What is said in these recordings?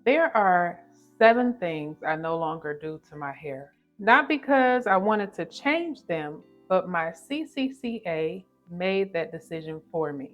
There are 7 things I no longer do to my hair. Not because I wanted to change them, but my CCCA made that decision for me.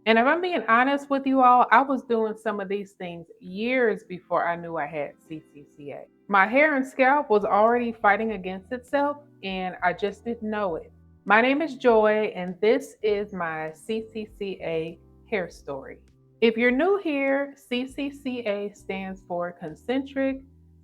And if I'm being honest with you all, I was doing some of these things years before I knew I had CCCA. My hair and scalp was already fighting against itself, and I just didn't know it. My name is Joy, and this is my CCCA hair story. If you're new here, CCCA stands for Concentric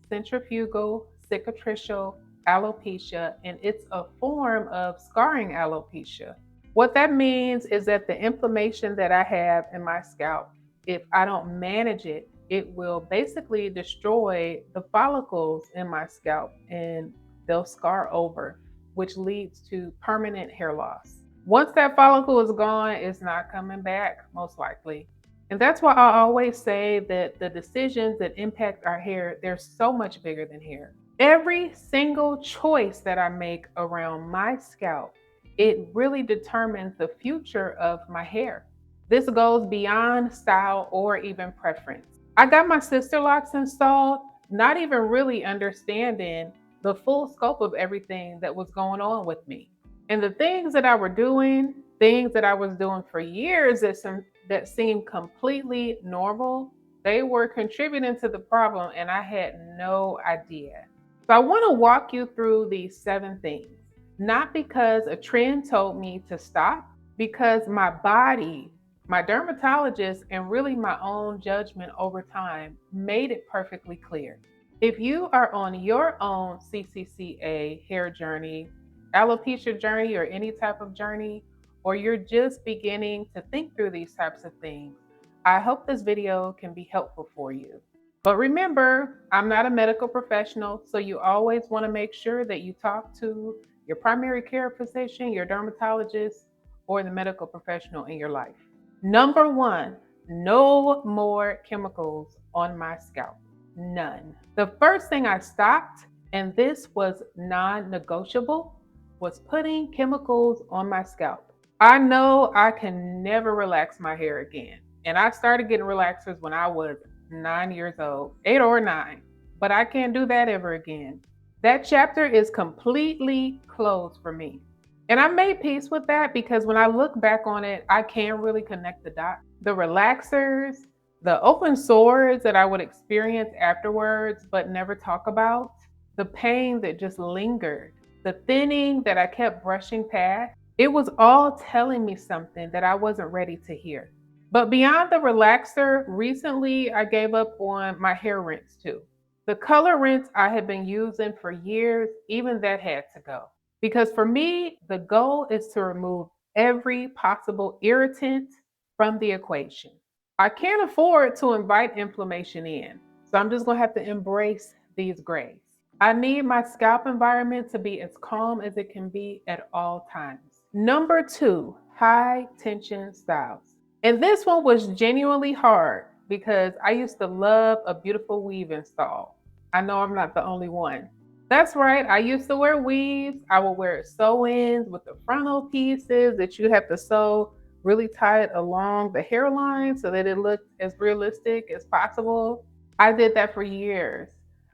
Centrifugal Cicatricial Alopecia, and it's a form of scarring alopecia. What that means is that the inflammation that I have in my scalp, if I don't manage it, it will basically destroy the follicles in my scalp and they'll scar over, which leads to permanent hair loss. Once that follicle is gone, it's not coming back, most likely. And that's why I always say that the decisions that impact our hair, they're so much bigger than hair. Every single choice that I make around my scalp, it really determines the future of my hair. This goes beyond style or even preference. I got my Sisterlocks installed, not even really understanding the full scope of everything that was going on with me. And the things that I were doing, things that I was doing for years that seemed completely normal, they were contributing to the problem and I had no idea. So I want to walk you through these 7 things, not because a trend told me to stop, because my body, my dermatologist, and really my own judgment over time made it perfectly clear. If you are on your own CCCA hair journey, alopecia journey, or any type of journey, or you're just beginning to think through these types of things, I hope this video can be helpful for you. But remember, I'm not a medical professional, so you always want to make sure that you talk to your primary care physician, your dermatologist, or the medical professional in your life. Number one, no more chemicals on my scalp. None. The first thing I stopped, and this was non negotiable, was putting chemicals on my scalp. I know I can never relax my hair again. And I started getting relaxers when I was 9 years old, 8 or 9, but I can't do that ever again. That chapter is completely closed for me. And I made peace with that because when I look back on it, I can really connect the dots. The relaxers, the open sores that I would experience afterwards but never talk about, the pain that just lingered, the thinning that I kept brushing past, it was all telling me something that I wasn't ready to hear. But beyond the relaxer, recently I gave up on my hair rinse too. The color rinse I had been using for years, even that had to go. Because for me, the goal is to remove every possible irritant from the equation. I can't afford to invite inflammation in, so I'm just gonna have to embrace these grays. I need my scalp environment to be as calm as it can be at all times. Number two, high tension styles. And this one was genuinely hard because I used to love a beautiful weave install. I know I'm not the only one. That's right, I used to wear weaves. I would wear sew-ins with the frontal pieces that you have to sew really tight along the hairline so that it looked as realistic as possible. I did that for years.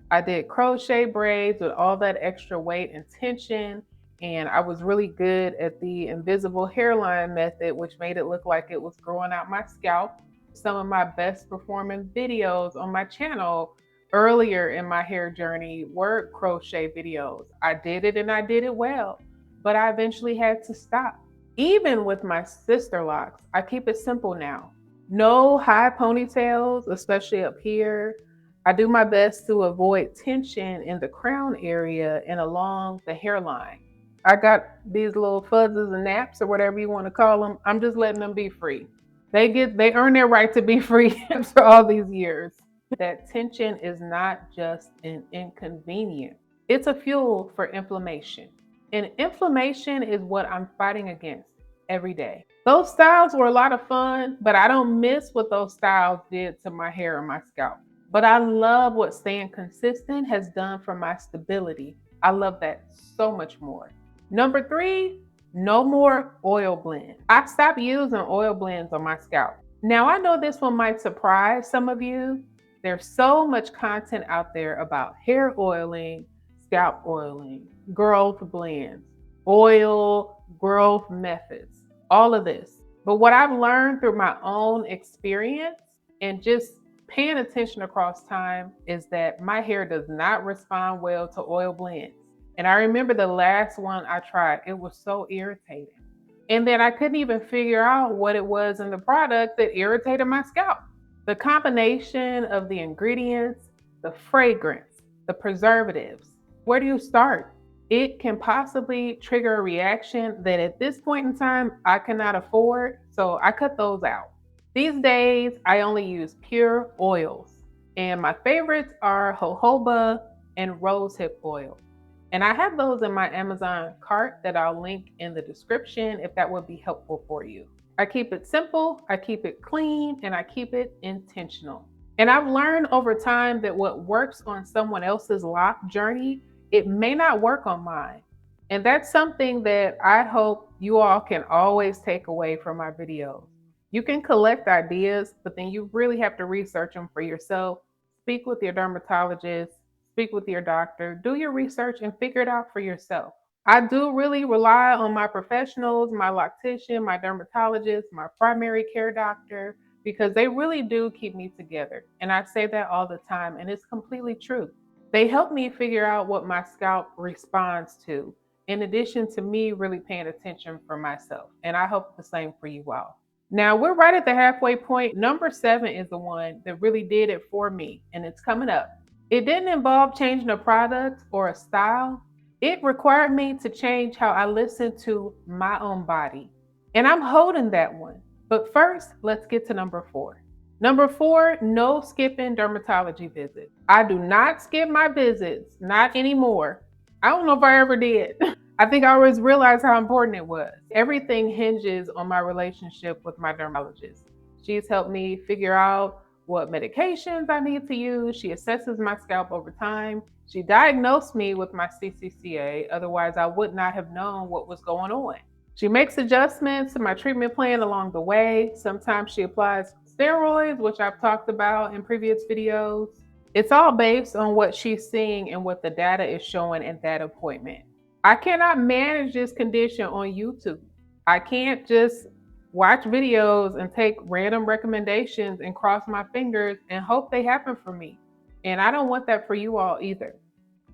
I did crochet braids with all that extra weight and tension, and I was really good at the invisible hairline method, which made it look like it was growing out my scalp. Some of my best performing videos on my channel earlier in my hair journey were crochet videos. I did it and I did it well, but I eventually had to stop. Even with my Sisterlocks, I keep it simple now. No high ponytails, especially up here. I do my best to avoid tension in the crown area and along the hairline. I got these little fuzzes and naps or whatever you want to call them. I'm just letting them be free. They earn their right to be free after all these years. That tension is not just an inconvenience. It's a fuel for inflammation. And inflammation is what I'm fighting against every day. Those styles were a lot of fun, but I don't miss what those styles did to my hair and my scalp. But I love what staying consistent has done for my stability. I love that so much more. Number three, no more oil blend. I stopped using oil blends on my scalp. Now I know this one might surprise some of you, There's so much content out there about hair oiling, scalp oiling, growth blends, oil growth methods, all of this. But what I've learned through my own experience and just paying attention across time is that my hair does not respond well to oil blends. And I remember the last one I tried, it was so irritating. And then I couldn't even figure out what it was in the product that irritated my scalp. The combination of the ingredients, the fragrance, the preservatives, where do you start? It can possibly trigger a reaction that at this point in time I cannot afford, so I cut those out. These days, I only use pure oils, and my favorites are jojoba and rosehip oil. And I have those in my Amazon cart that I'll link in the description if that would be helpful for you. I keep it simple, I keep it clean, and I keep it intentional. And I've learned over time that what works on someone else's lock journey, it may not work on mine. And that's something that I hope you all can always take away from my videos. You can collect ideas, but then you really have to research them for yourself. Speak with your dermatologist, speak with your doctor, do your research and figure it out for yourself. I do really rely on my professionals, my loctician, my dermatologist, my primary care doctor, because they really do keep me together. And I say that all the time, and it's completely true. They help me figure out what my scalp responds to, in addition to me really paying attention for myself. And I hope the same for you all. Now we're right at the halfway point. Number 7 is the one that really did it for me, and it's coming up. It didn't involve changing a product or a style. It required me to change how I listen to my own body. And I'm holding that one. But first, let's get to number 4. Number 4, no skipping dermatology visits. I do not skip my visits, not anymore. I don't know if I ever did. I think I always realized how important it was. Everything hinges on my relationship with my dermatologist. She's helped me figure out what medications I need to use. She assesses my scalp over time. She diagnosed me with my CCCA, otherwise I would not have known what was going on. She makes adjustments to my treatment plan along the way. Sometimes she applies steroids, which I've talked about in previous videos. It's all based on what she's seeing and what the data is showing at that appointment. I cannot manage this condition on YouTube. I can't just watch videos and take random recommendations and cross my fingers and hope they happen for me. And I don't want that for you all either.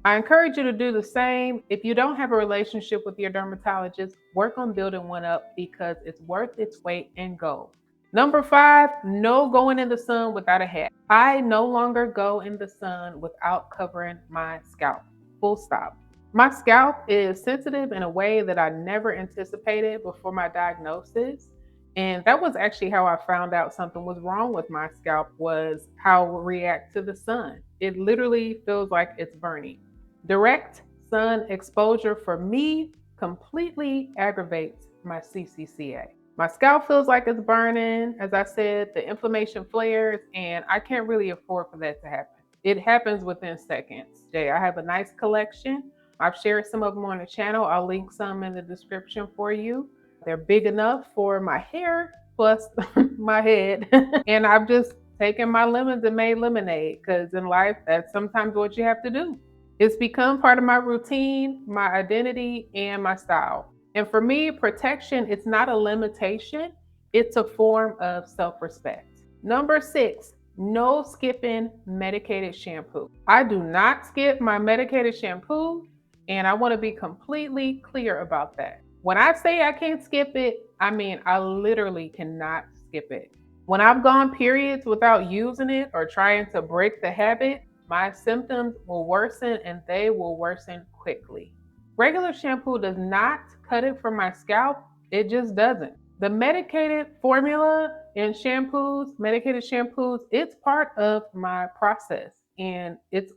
I encourage you to do the same. If you don't have a relationship with your dermatologist, work on building one up because it's worth its weight in gold. Number 5, no going in the sun without a hat. I no longer go in the sun without covering my scalp. Full stop. My scalp is sensitive in a way that I never anticipated before my diagnosis. And that was actually how I found out something was wrong with my scalp, was how it will react to the sun. It literally feels like it's burning. Direct sun exposure for me completely aggravates my CCCA. My scalp feels like it's burning. As I said, the inflammation flares, and I can't really afford for that to happen. It happens within seconds. Jay, I have a nice collection. I've shared some of them on the channel. I'll link some in the description for you. They're big enough for my hair plus my head. And I've just taken my lemons and made lemonade, because in life, that's sometimes what you have to do. It's become part of my routine, my identity, and my style. And for me, protection, it's not a limitation, it's a form of self-respect. Number 6, no skipping medicated shampoo. I do not skip my medicated shampoo, and I want to be completely clear about that. When I say I can't skip it, I mean I literally cannot skip it. When I've gone periods without using it or trying to break the habit, my symptoms will worsen, and they will worsen quickly. Regular shampoo does not cut it from my scalp. It just doesn't. The medicated formula in shampoos, medicated shampoos, it's part of my process, and it's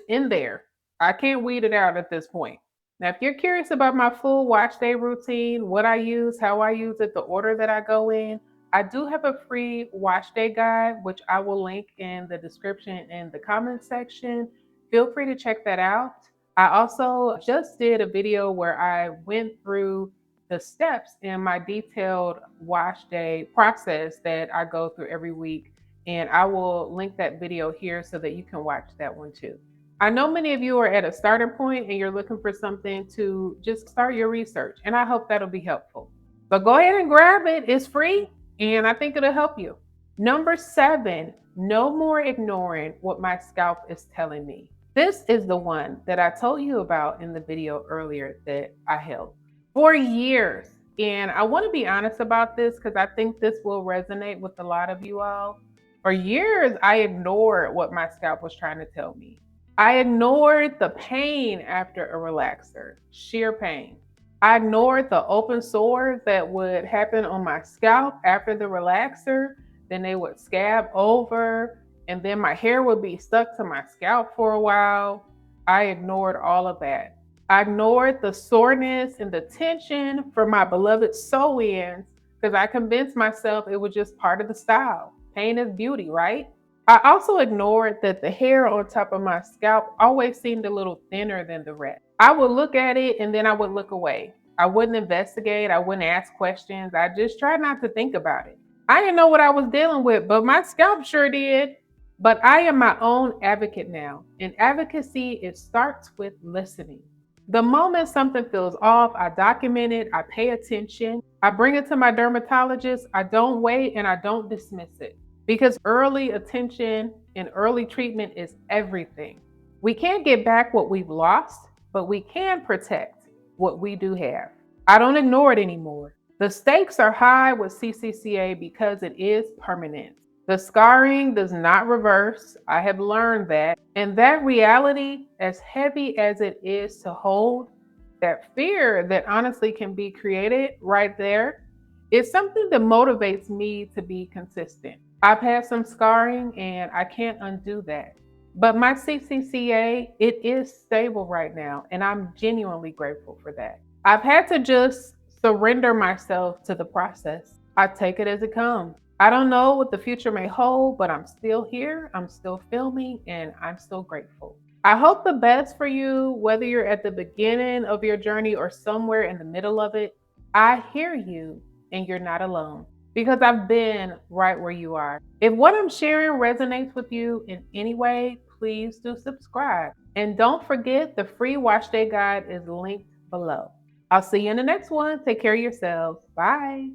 in there. I can't weed it out at this point. Now, if you're curious about my full wash day routine, what I use, how I use it, the order that I go in, I do have a free wash day guide, which I will link in the description in the comment section. Feel free to check that out. I also just did a video where I went through the steps in my detailed wash day process that I go through every week. And I will link that video here so that you can watch that one too. I know many of you are at a starting point and you're looking for something to just start your research, and I hope that'll be helpful. So go ahead and grab it. It's free, and I think it'll help you. Number 7, no more ignoring what my scalp is telling me. This is the one that I told you about in the video earlier that I held for years. And I want to be honest about this because I think this will resonate with a lot of you all. For years, I ignored what my scalp was trying to tell me. I ignored the pain after a relaxer, sheer pain. I ignored the open sores that would happen on my scalp after the relaxer. Then they would scab over, and then my hair would be stuck to my scalp for a while. I ignored all of that. I ignored the soreness and the tension for my beloved sew-ins because I convinced myself it was just part of the style. Pain is beauty, right? I also ignored that the hair on top of my scalp always seemed a little thinner than the rest. I would look at it and then I would look away. I wouldn't investigate, I wouldn't ask questions. I just tried not to think about it. I didn't know what I was dealing with, but my scalp sure did. But I am my own advocate now. And advocacy, it starts with listening. The moment something feels off, I document it, I pay attention, I bring it to my dermatologist, I don't wait and I don't dismiss it. Because early attention and early treatment is everything. We can't get back what we've lost, but we can protect what we do have. I don't ignore it anymore. The stakes are high with CCCA because it is permanent. The scarring does not reverse. I have learned that. And that reality, as heavy as it is to hold, that fear that honestly can be created right there, is something that motivates me to be consistent. I've had some scarring and I can't undo that. But my CCCA, it is stable right now, and I'm genuinely grateful for that. I've had to just surrender myself to the process. I take it as it comes. I don't know what the future may hold, but I'm still here, I'm still filming, and I'm still grateful. I hope the best for you, whether you're at the beginning of your journey or somewhere in the middle of it. I hear you, and you're not alone because I've been right where you are. If what I'm sharing resonates with you in any way, please do subscribe. And don't forget the free wash day guide is linked below. I'll see you in the next one. Take care of yourselves. Bye.